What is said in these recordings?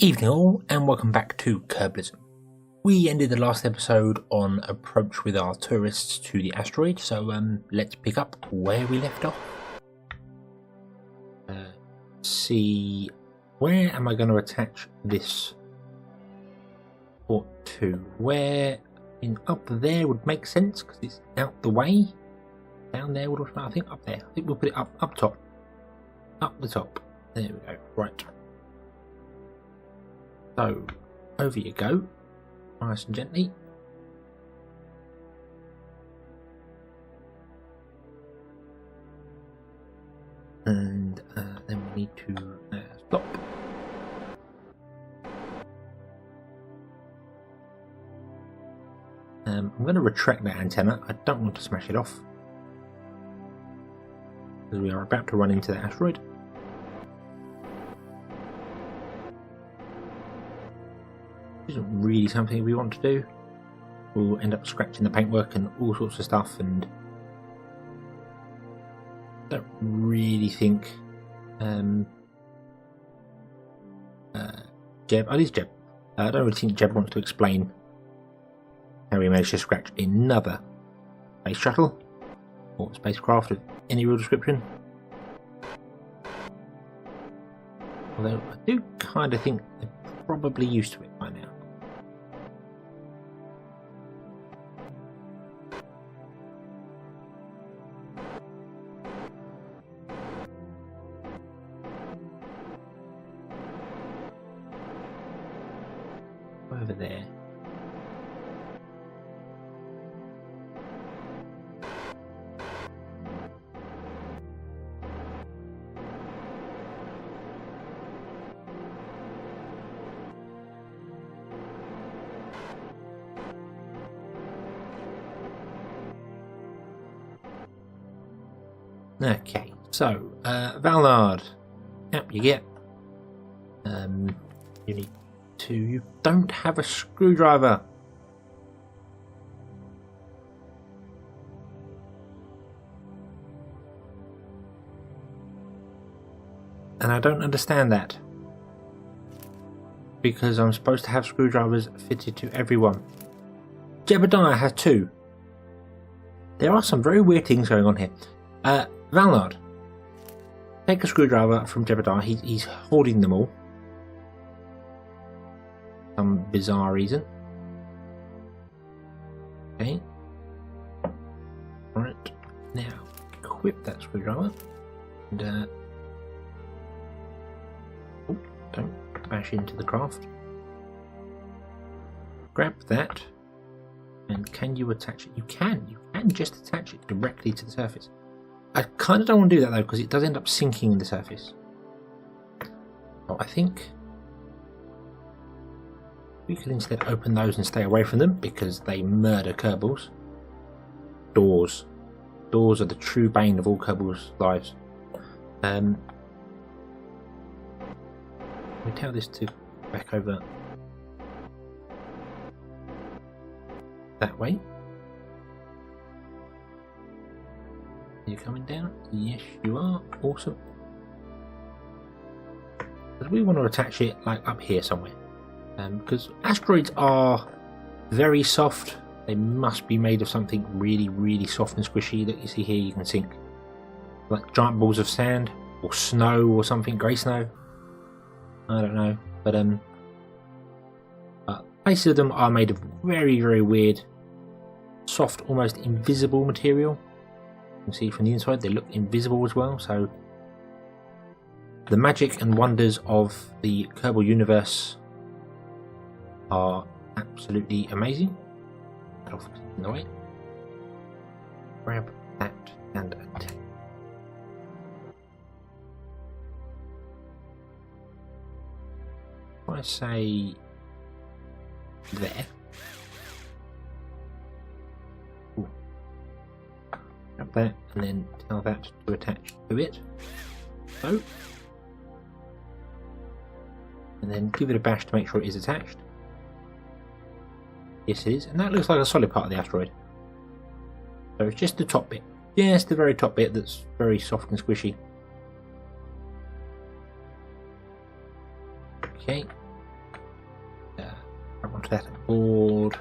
Evening all, and welcome back to Kerbalism. We ended the last episode on approach with our tourists to the asteroid, so let's pick up where we left off. See, where am I going to attach this port to? Where up there would make sense because it's out the way. Down there would, I think, up there. I think we'll put it up top. Up the top. There we go. Right. So, over you go, nice and gently. And then we need to stop. I'm going to retract that antenna. I don't want to smash it off, because we are about to run into the asteroid. Isn't really something we want to do. We'll end up scratching the paintwork and all sorts of stuff, and don't really think Jeb, at least Jeb, I don't really think Jeb wants to explain how he managed to scratch another space shuttle or spacecraft of any real description. Although I do kind of think they're probably used to it by now. Over there. Okay, so Valnard, yep, you get. You need to. You don't have a screwdriver. And I don't understand that, because I'm supposed to have screwdrivers fitted to everyone. Jebediah has two. There are some very weird things going on here. Valnard, take a screwdriver from Jebediah. He's holding them all. Some bizarre reason. Okay. Alright, now equip that screwdriver. And don't bash into the craft. Grab that. And can you attach it? You can just attach it directly to the surface. I kind of don't want to do that though, because it does end up sinking in the surface. So I think we could instead open those and stay away from them, because they murder Kerbals. Doors are the true bane of all Kerbals' lives. We tell this to back over that way. Are you coming down? Yes, you are. Awesome. Because we want to attach it like up here somewhere. Because asteroids are very soft. They must be made of something really, really soft and squishy. That you see here, you can sink like giant balls of sand or snow or something, grey snow. I don't know, but most of them are made of very, very weird, soft, almost invisible material. You can see from the inside they look invisible as well. So the magic and wonders of the Kerbal universe are absolutely amazing. Off in the way. Grab that and attack. If I say there. Ooh. Grab that and then tell that to attach to it. So. And then give it a bash to make sure it is attached. Yes, it is, and that looks like a solid part of the asteroid. So it's just the top bit, just the very top bit that's very soft and squishy. Okay, board.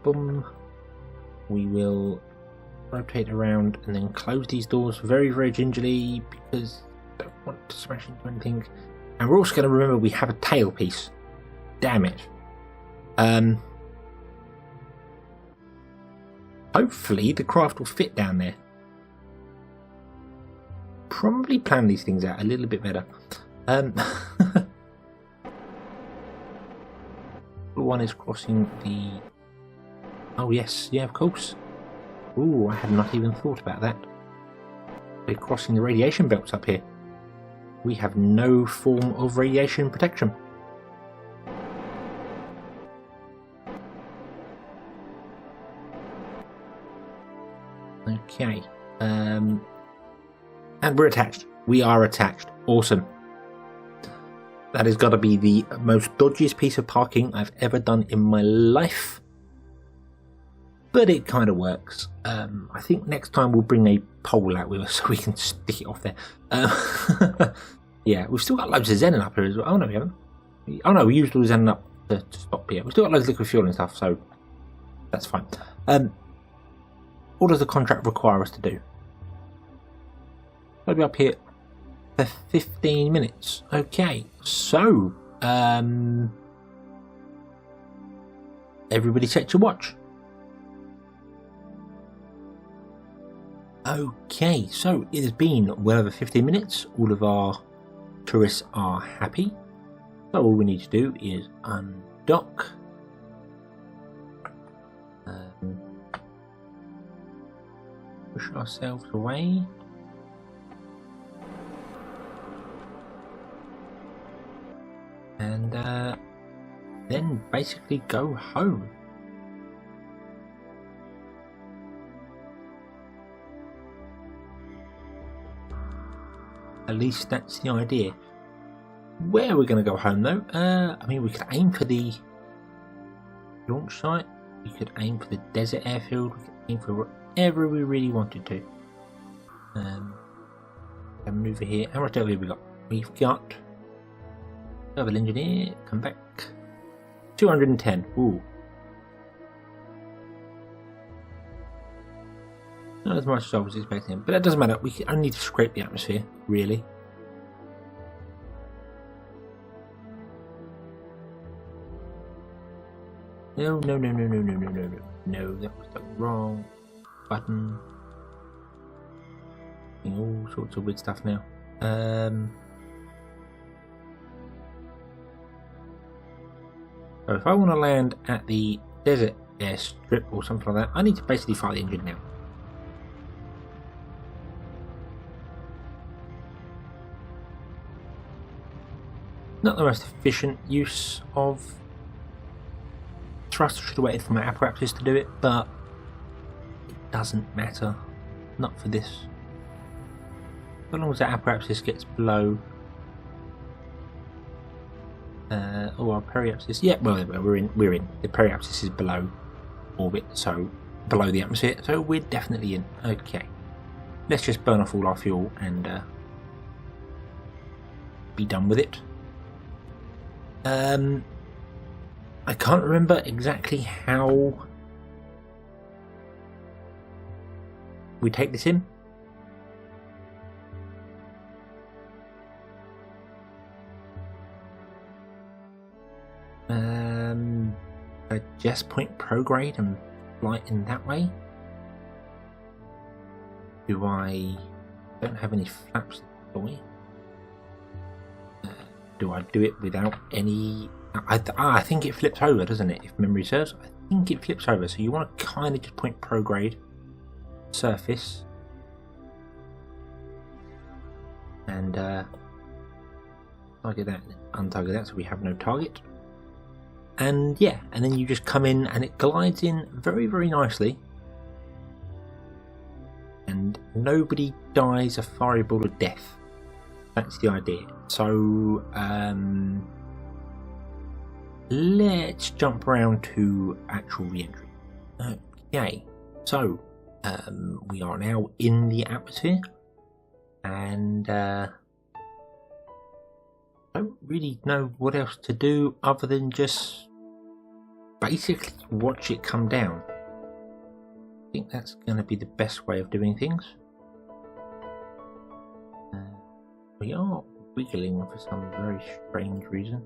Boom. We will rotate around and then close these doors very, very gingerly because I don't want to smash into anything. And we're also going to remember we have a tailpiece. Damn it. Hopefully the craft will fit down there. Probably plan these things out a little bit better. One is crossing the... Oh yes, yeah, of course. Ooh, I had not even thought about that. We're crossing the radiation belts up here. We have no form of radiation protection. Okay. And we're attached. We are attached. Awesome. That has got to be the most dodgiest piece of parking I've ever done in my life. But it kind of works. I think next time we'll bring a pole out with us so we can stick it off there. Yeah, we've still got loads of xenon up here as well. Oh no, we haven't. Oh no, we used all the xenon up to stop here. We've still got loads of liquid fuel and stuff, so that's fine. What does the contract require us to do? I'll be up here for 15 minutes. Okay, so everybody set your watch. Okay, so it has been well over 15 minutes. All of our tourists are happy. So all we need to do is undock. Push ourselves away. And then basically go home. At least that's the idea. Where we're going to go home though, I mean we could aim for the launch site, we could aim for the desert airfield, we could aim for whatever we really wanted to. Move over here. How much have we got? We've got Civil engineer, come back. 210. Ooh. Not as much as I was expecting, but that doesn't matter. We only need to scrape the atmosphere, really. No, no, no, no, no, no, no, no, no. No, that was the wrong button. All sorts of weird stuff now. So if I want to land at the desert airstrip or something like that, I need to basically fire the engine now. Not the most efficient use of thrust. I should have waited for my apparatus to do it, but it doesn't matter. Not for this. As long as that apparatus gets below our periapsis. Yeah, well, we're in. The periapsis is below orbit, so below the atmosphere, so we're definitely in. Okay. Let's just burn off all our fuel and be done with it. I can't remember exactly how we take this in. A just point prograde and flight in that way. Do I don't have any flaps to deploy? Do I do it without any? I think it flips over, doesn't it? If memory serves, I think it flips over. So you want to kind of just point prograde surface and target that, untarget that, so we have no target. And yeah, and then you just come in and it glides in very, very nicely. And nobody dies a fiery ball of death. That's the idea. So, let's jump around to actual re-entry. Okay, so we are now in the atmosphere. And I don't really know what else to do other than just basically watch it come down. I think that's going to be the best way of doing things. We are wiggling for some very strange reason.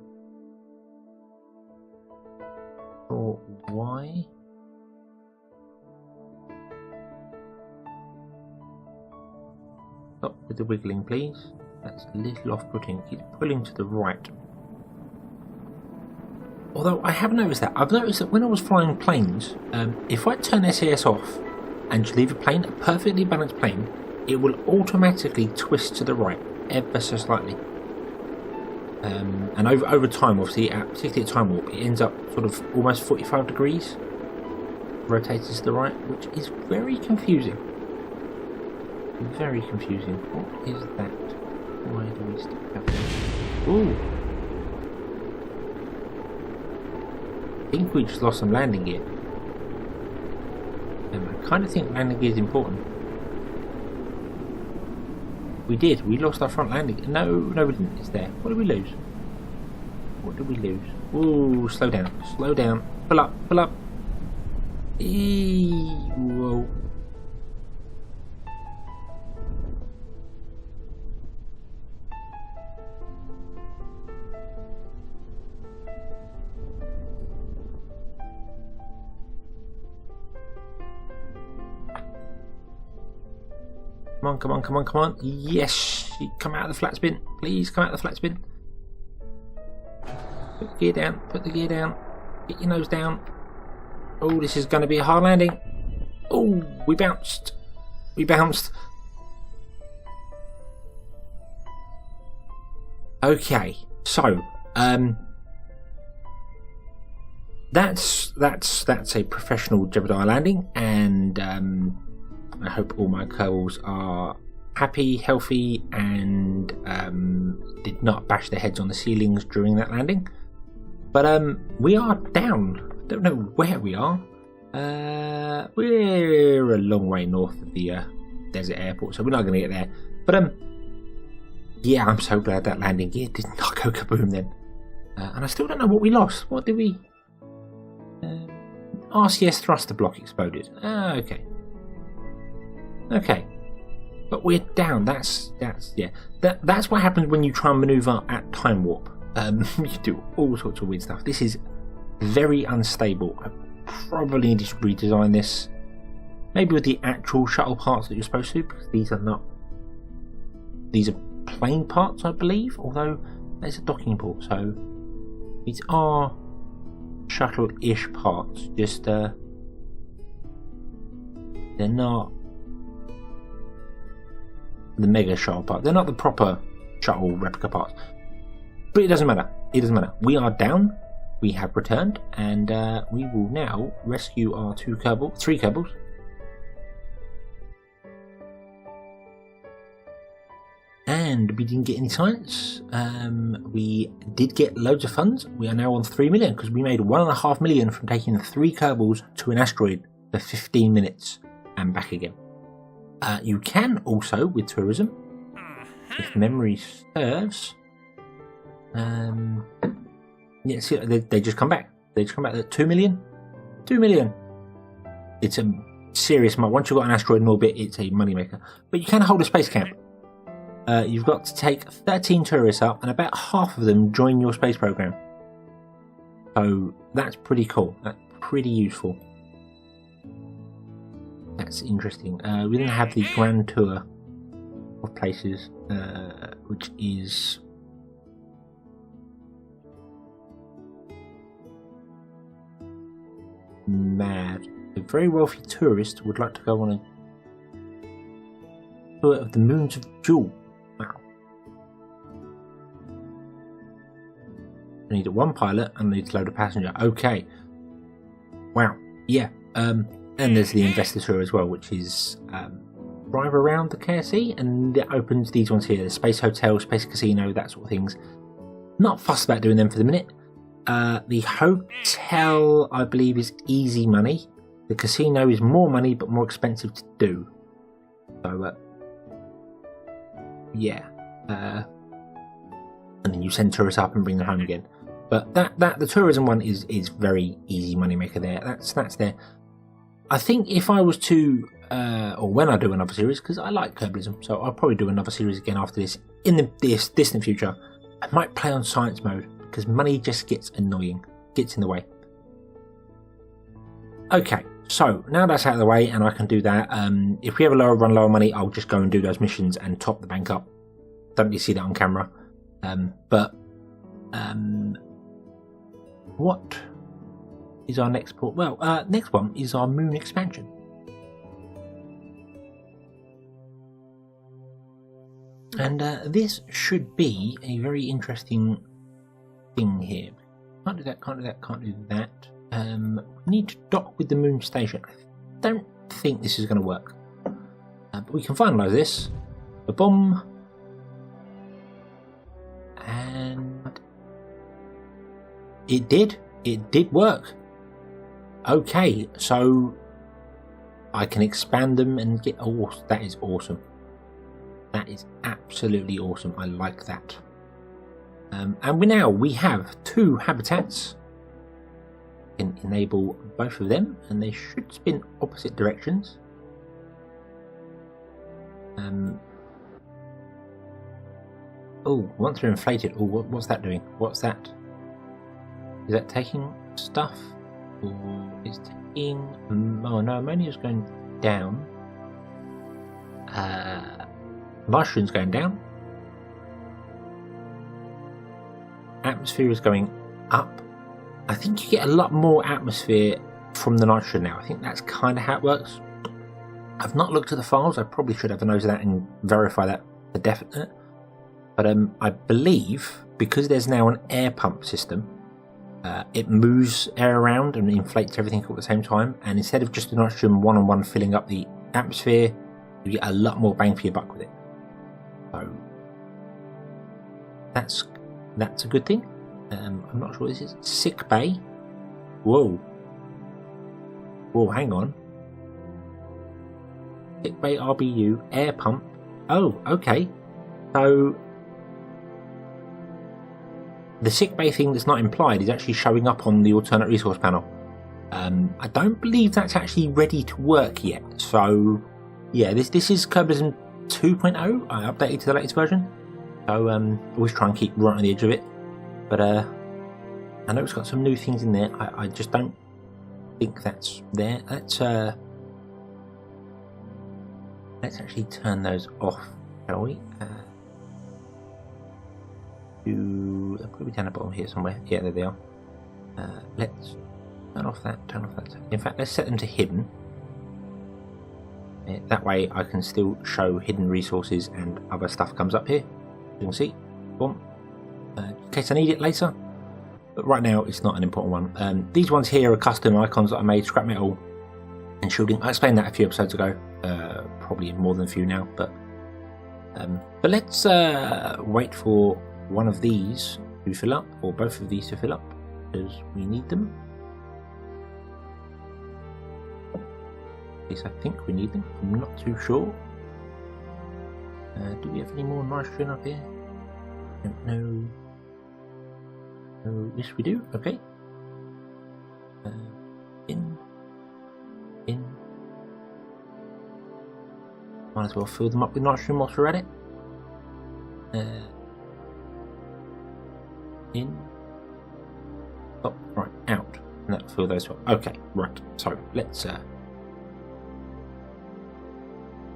Or why? Stop with the wiggling, please. That's a little off-putting. It's pulling to the right. Although I have noticed that. I've noticed that when I was flying planes, if I turn SAS off and just leave a plane, a perfectly balanced plane, it will automatically twist to the right, ever so slightly. And over time, obviously, particularly at time warp, it ends up sort of almost 45 degrees, rotated to the right, which is very confusing. Very confusing. What is that? Why do we still have that? Ooh! I think we just lost some landing gear. I kind of think landing gear is important. We did. We lost our front landing. No, we didn't. It's there. What did we lose? What did we lose? Ooh, slow down. Slow down. Pull up. Pull up. Whoa. Come on, come on, come on, come on. Yes! Come out of the flat spin. Please come out of the flat spin. Put the gear down. Put the gear down. Get your nose down. Oh, this is going to be a hard landing. Oh, we bounced. We bounced. Okay, so that's a professional Jebediah landing, and I hope all my Kerbals are happy, healthy, and did not bash their heads on the ceilings during that landing. But we are down. I don't know where we are. We're a long way north of the desert airport, so we're not going to get there. But yeah, I'm so glad that landing gear did not go kaboom then. And I still don't know what we lost. What did we? RCS thruster block exploded. Okay. Okay, but we're down. That's what happens when you try and maneuver at time warp. You do all sorts of weird stuff. This is very unstable. I probably need to redesign this, maybe with the actual shuttle parts that you're supposed to, because these are not. These are plane parts, I believe. Although there's a docking port, so these are shuttle-ish parts. Just they're not the mega shuttle part. They're not the proper shuttle replica parts. But it doesn't matter. It doesn't matter. We are down. We have returned, and we will now rescue our three Kerbals. And we didn't get any science. We did get loads of funds. We are now on 3 million because we made 1.5 million from taking 3 Kerbals to an asteroid for 15 minutes and back again. You can also, with tourism, if memory serves, yeah, see, they just come back. They just come back at 2 million. 2 million. It's a serious money. Once you've got an asteroid in orbit, it's a moneymaker. But you can hold a space camp. You've got to take 13 tourists up, and about half of them join your space program. So that's pretty cool. That's pretty useful. That's interesting. We then have the grand tour of places, which is mad. A very wealthy tourist would like to go on a tour of the moons of Jewel. Wow. I need one pilot and I need to load a passenger. Okay. Wow. Yeah. And there's the investor tour as well, which is drive around the KSE, and it opens these ones here: the Space Hotel, Space Casino, that sort of things. Not fussed about doing them for the minute. The hotel, I believe, is easy money. The casino is more money but more expensive to do. So, yeah. And then you send tourists up and bring them home again. But the tourism one is very easy moneymaker there. That's there. I think if I was to, or when I do another series, because I like Kerbalism, so I'll probably do another series again after this in the distant future. I might play on science mode because money just gets annoying, gets in the way. Okay, so now that's out of the way and I can do that. If we ever run low on money, I'll just go and do those missions and top the bank up. Don't really see that on camera. What is our next port? Well, next one is our moon expansion. And this should be a very interesting thing here. Can't do that, can't do that, can't do that. We need to dock with the moon station. I don't think this is going to work. But we can finalise this. The bomb. And it did work. Okay, so I can expand them and get, oh, that is awesome. That is absolutely awesome. I like that. And we have 2 habitats. We can enable both of them and they should spin opposite directions. Oh, once they're inflated, oh, what's that doing? What's that? Is that taking stuff? Or is taking... oh no, ammonia's going down. Nitrogen's going down. Atmosphere is going up. I think you get a lot more atmosphere from the nitrogen now. I think that's kind of how it works. I've not looked at the files. I probably should have a nose of that and verify that for definite. But I believe because there's now an air pump system, it moves air around and inflates everything all at the same time. And instead of just the nitrogen one-on-one filling up the atmosphere, you get a lot more bang for your buck with it. So that's a good thing. I'm not sure what this is. Sick bay. Whoa. Whoa, hang on. Sick bay RBU, air pump. Oh, okay. So the sick bay thing that's not implied is actually showing up on the alternate resource panel. I don't believe that's actually ready to work yet. So yeah, this is Kerbalism 2.0. I updated to the latest version. So always try and keep right on the edge of it. But I know it's got some new things in there. I just don't think that's there. Let's actually turn those off, shall we? Probably down the bottom here somewhere. Yeah, there they are. Let's turn off that. In fact, let's set them to hidden. That way I can still show hidden resources and other stuff comes up here. You can see. Boom. In case I need it later. But right now it's not an important one. These ones here are custom icons that I made, scrap metal and shielding. I explained that a few episodes ago. Probably more than a few now. But let's wait for one of these to fill up, or both of these to fill up, because we need them. At least I think we need them. I'm not too sure. Do we have any more nitrogen up here? I don't know. Oh, yes, we do. Okay. In. Might as well fill them up with nitrogen whilst we're at it. In. Oh, right, out. And that'll fill those up. Okay, right. So let's.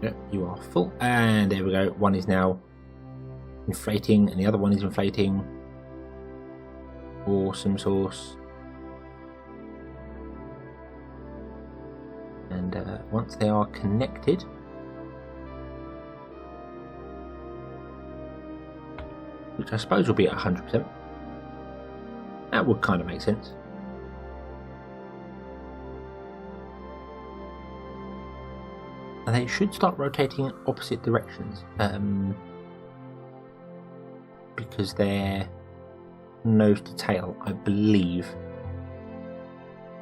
Yep, you are full. And there we go. One is now inflating, and the other one is inflating. Awesome sauce. And once they are connected, which I suppose will be at 100%, that would kind of make sense. And they should start rotating in opposite directions, because they're nose to tail, I believe.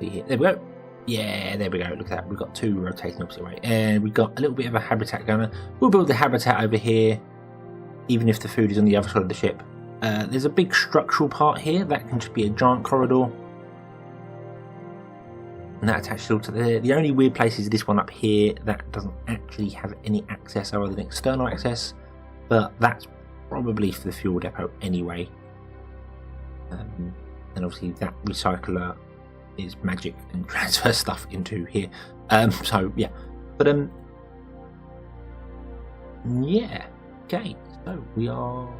There we go. Yeah, there we go. Look at that. We've got 2 rotating opposite way, and we've got a little bit of a habitat going on. We'll build the habitat over here, even if the food is on the other side of the ship, There's a big structural part here that can just be a giant corridor, and that attaches all to the only weird place is this one up here that doesn't actually have any access other than external access, but that's probably for the fuel depot anyway. And obviously that recycler is magic and transfers stuff into here. So yeah, but yeah, okay, so we are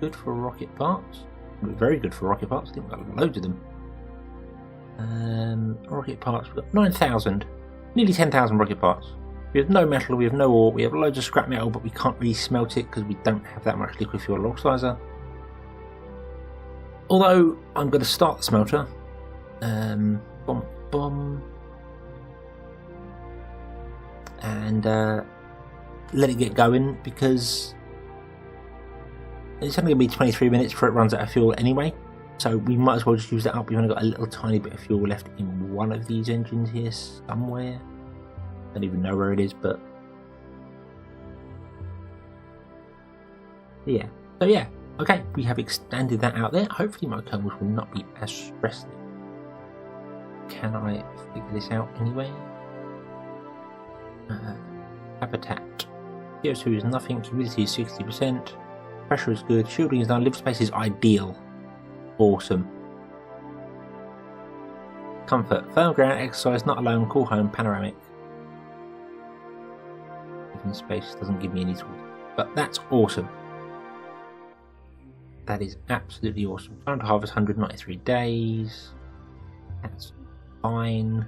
good for rocket parts. We're very good for rocket parts. I think we've got loads of them. Rocket parts, we've got 9,000, nearly 10,000 rocket parts. We have no metal, we have no ore, we have loads of scrap metal, but we can't really smelt it because we don't have that much liquid fuel oxidizer. Although I'm going to start the smelter. And let it get going, because it's only going to be 23 minutes before it runs out of fuel anyway, so we might as well just use that up. We've only got a little tiny bit of fuel left in one of these engines here somewhere. I don't even know where it is, but yeah. So yeah, okay, we have extended that out there. Hopefully my kernels will not be as stressed. Can I figure this out anyway? Habitat. CO2 is nothing, humidity is 60%, pressure is good, shielding is done, live space is ideal. Awesome. Comfort, firm ground, exercise, not alone, cool home, panoramic. Living space doesn't give me any tools, but that's awesome. That is absolutely awesome. Time to harvest 193 days. That's fine.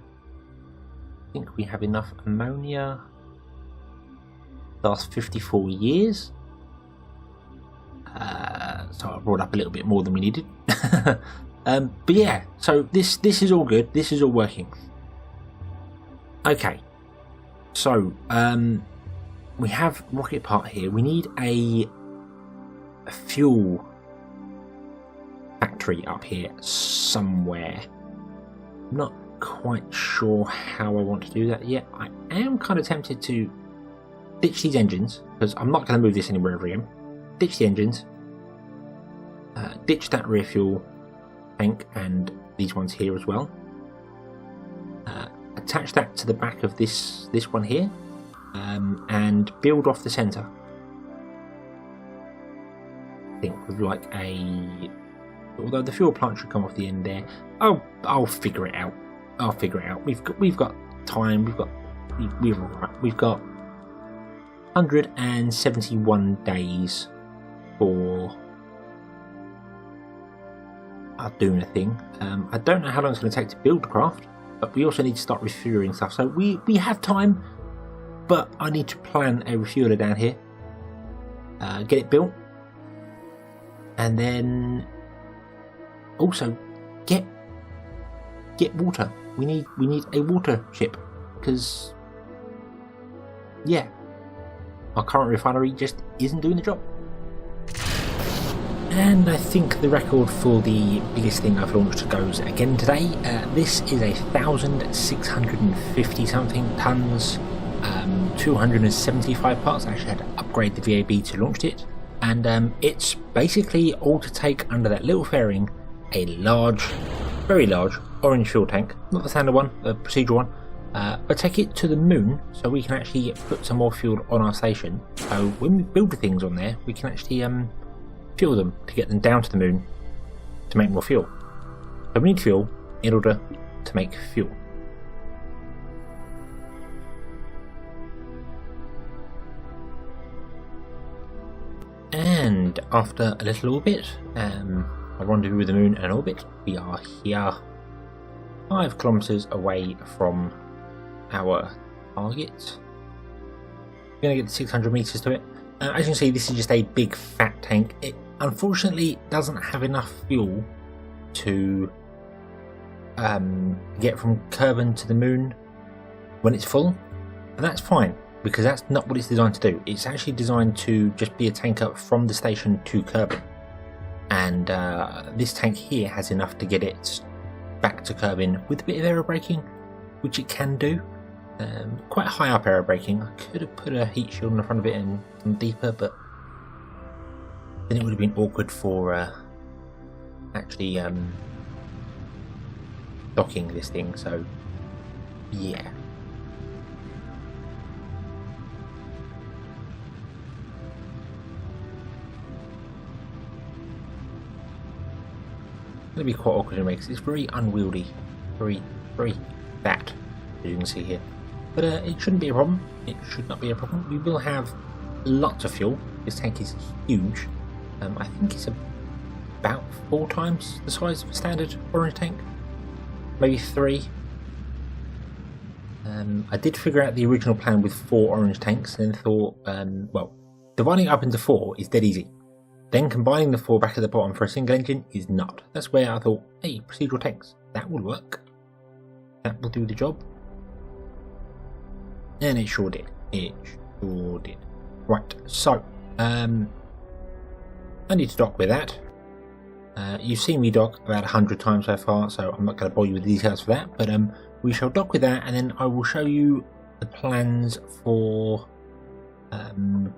I think we have enough ammonia. Last 54 years. So I brought up a little bit more than we needed. But yeah, so this is all good. This is all working. Okay. So we have rocket part here. We need a fuel factory up here somewhere. Not quite sure how I want to do that yet. I am kind of tempted to ditch these engines, because I'm not going to move this anywhere ever again. Ditch the engines, ditch that rear fuel tank and these ones here as well. Attach that to the back of this one here, and build off the centre. I think with like a, although the fuel plant should come off the end there. I'll figure it out. I'll figure it out. We've got time. We've got 171 days for our doing a thing. I don't know how long it's going to take to build the craft, but we also need to start refueling stuff. So we have time, but I need to plan a refueler down here, get it built, and then also get water. We need a water ship, because yeah, our current refinery just isn't doing the job. And I think the record for the biggest thing I've launched goes again today. This is 1,650 something tons, 275 parts. I actually had to upgrade the VAB to launch it, and it's basically all to take under that little fairing a large, very large orange fuel tank, not the standard one, the procedural one, but take it to the moon so we can actually put some more fuel on our station. So when we build the things on there, we can actually fuel them to get them down to the moon to make more fuel. So we need fuel in order to make fuel. And after a little orbit, a rendezvous with the moon and an orbit, we are here 5 kilometers away from our target. We're going to get 600 meters to it. As you can see, this is just a big fat tank. It unfortunately doesn't have enough fuel to get from Kerbin to the moon when it's full, and that's fine, because that's not what it's designed to do. It's actually designed to just be a tanker from the station to Kerbin, and this tank here has enough to get it back to Kerbin with a bit of aero braking, which it can do. Quite high up aero braking. I could have put a heat shield in the front of it and some deeper, but then it would have been awkward for actually docking this thing. So yeah. It's going to be quite awkward anyway, because it's very unwieldy, very fat, as you can see here. But it shouldn't be a problem. It should not be a problem. We will have lots of fuel. This tank is huge. I think it's about 4 times the size of a standard orange tank, maybe 3. I did figure out the original plan with 4 orange tanks, and then thought, well, dividing it up into 4 is dead easy. Then combining the 4 back at the bottom for a single engine is not. That's where I thought, hey, procedural tanks, that will work. That will do the job. And it sure did. It sure did. Right, so, I need to dock with that. You've seen me dock about 100 times so far, so I'm not going to bore you with the details for that, but we shall dock with that, and then I will show you the plans for what I'm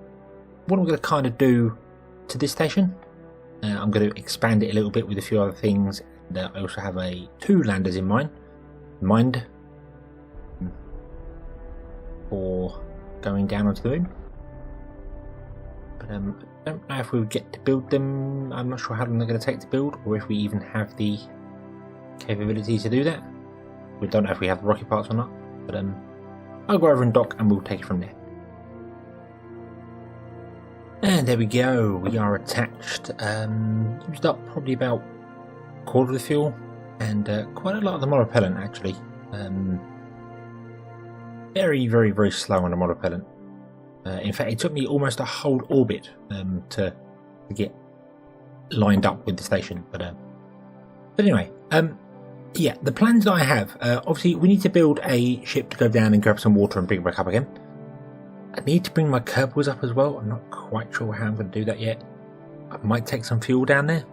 going to kind of do to this station. I'm going to expand it a little bit with a few other things, and I also have 2 landers in mind for going down onto the moon. But I don't know if we would get to build them. I'm not sure how long they're going to take to build, or if we even have the capability to do that. We don't know if we have the rocket parts or not, but I'll go over and dock and we'll take it from there. And there we go, we are attached. Used up probably about a quarter of the fuel, and quite a lot of the monopellant actually. Very slow on the monopellant. In fact, it took me almost a whole orbit to get lined up with the station. But anyway, yeah, the plans that I have, obviously we need to build a ship to go down and grab some water and bring it back up again. I need to bring my Kerbals up as well. I'm not quite sure how I'm going to do that yet. I might take some fuel down there,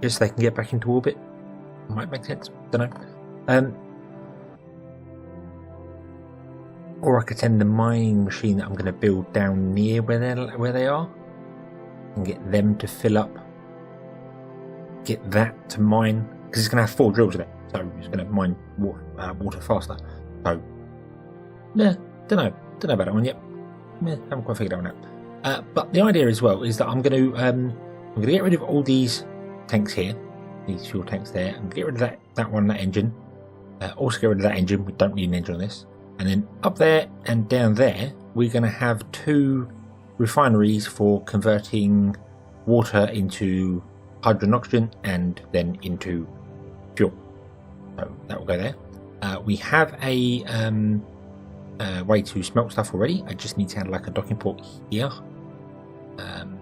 just so they can get back into orbit. Might make sense, don't know. Or I could send the mining machine that I'm going to build down near where they are, and get them to fill up. Get that to mine, because it's going to have 4 drills in it, so it's going to mine water faster. So, yeah, don't know about that one yet. Yeah, haven't quite figured that one out. But the idea as well is that I'm going to get rid of all these tanks here, these fuel tanks there, and get rid of that engine. Also get rid of that engine. We don't need an engine on this. And then up there and down there, we're going to have 2 refineries for converting water into hydrogen, oxygen, and then into fuel. So that will go there. We have a way to smelt stuff already. I just need to add like a docking port here. Can't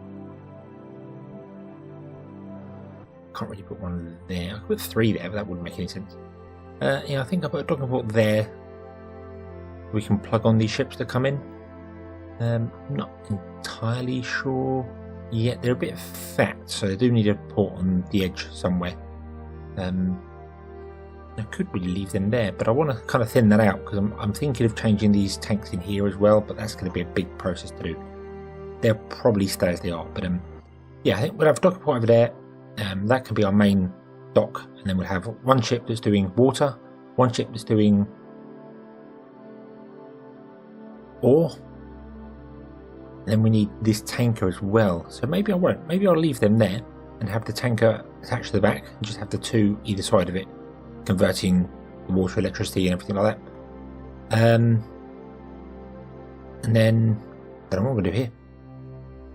really put one there. I could put 3 there, but that wouldn't make any sense. Yeah, I think I put a docking port there. We can plug on these ships that come in. I'm not entirely sure yet. They're a bit fat, so they do need a port on the edge somewhere. I could really leave them there, but I want to kind of thin that out, because I'm thinking of changing these tanks in here as well, but that's going to be a big process to do. They'll probably stay as they are, but yeah, I think we'll have a docking port over there. That can be our main dock, and then we'll have 1 ship that's doing water, 1 ship that's doing ore, and then we need this tanker as well. So maybe I won't. Maybe I'll leave them there and have the tanker attached to the back, and just have the 2 either side of it, converting the water, electricity, and everything like that. And then I don't know what we're going to do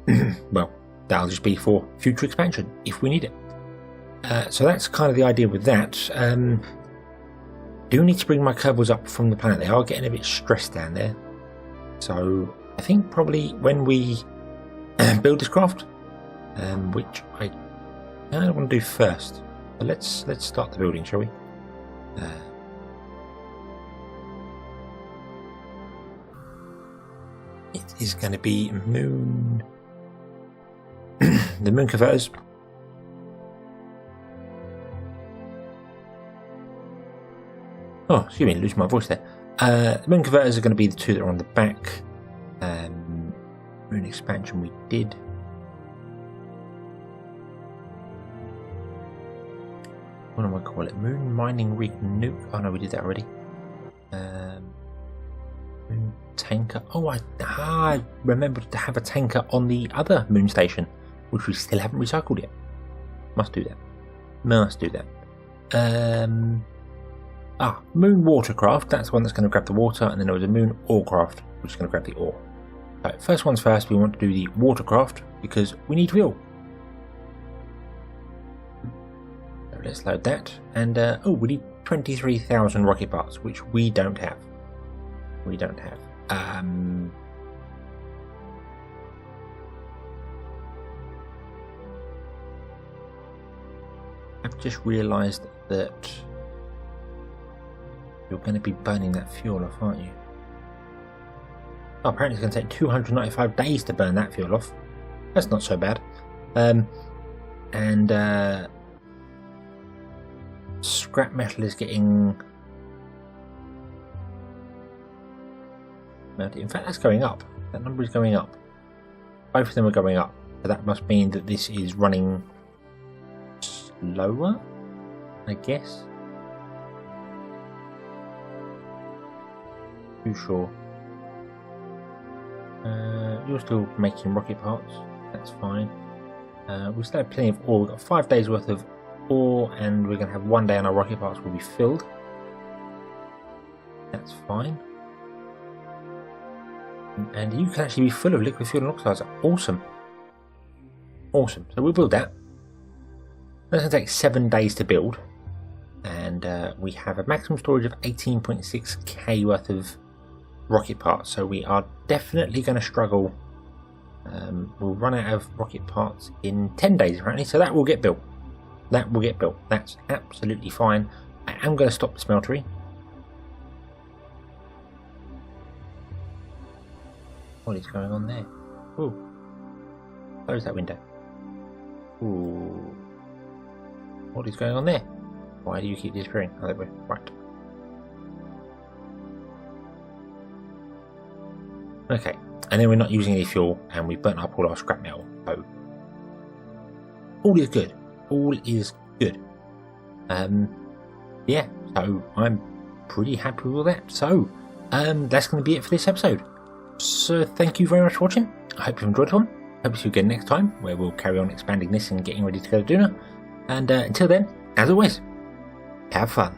here. Well, that'll just be for future expansion if we need it. So that's kind of the idea with that. Do need to bring my Kerbals up from the planet. They are getting a bit stressed down there. So I think probably when we build this craft, which I want to do first. But let's start the building, shall we? It is going to be moon. The moon converters. Oh, excuse me, lose my voice there. The moon converters are going to be the 2 that are on the back. Moon expansion we did. what do I call it? Moon mining rig nuke. Oh no, we did that already. Moon tanker. Oh, I remembered to have a tanker on the other moon station, which we still haven't recycled yet. Must do that. Must do that. Moon watercraft. That's the one that's going to grab the water, and then there was a moon orecraft, which is going to grab the ore. So first one's first. We want to do the watercraft because we need fuel. So let's load that, and we need 23,000 rocket parts, which we don't have. We don't have. I've just realised that you're going to be burning that fuel off, aren't you? Oh, apparently it's going to take 295 days to burn that fuel off. That's not so bad. Scrap metal is getting... In fact, that's going up. That number is going up. Both of them are going up. So that must mean that this is running slower, I guess. Too sure. You're still making rocket parts. That's fine. We still have plenty of ore. We've got 5 days worth of ore, and we're going to have 1 day on our rocket parts will be filled. That's fine. And you can actually be full of liquid fuel and oxidizer. Awesome. Awesome. So we'll build that. That's going to take 7 days to build. And we have a maximum storage of 18.6k worth of rocket parts. So we are definitely going to struggle. We'll run out of rocket parts in 10 days apparently. So that will get built. That will get built. That's absolutely fine. I am going to stop the smeltery. What is going on there? Ooh. Close that window. Ooh. What is going on there? Why do you keep disappearing? Oh, there we go. Right. Okay. And then we're not using any fuel, and we've burnt up all our scrap metal. So all is good. All is good. Yeah. So I'm pretty happy with all that. So that's going to be it for this episode. So thank you very much for watching. I hope you enjoyed it. Hope to see you again next time, where we'll carry on expanding this and getting ready to go to Duna. And until then, as always, have fun.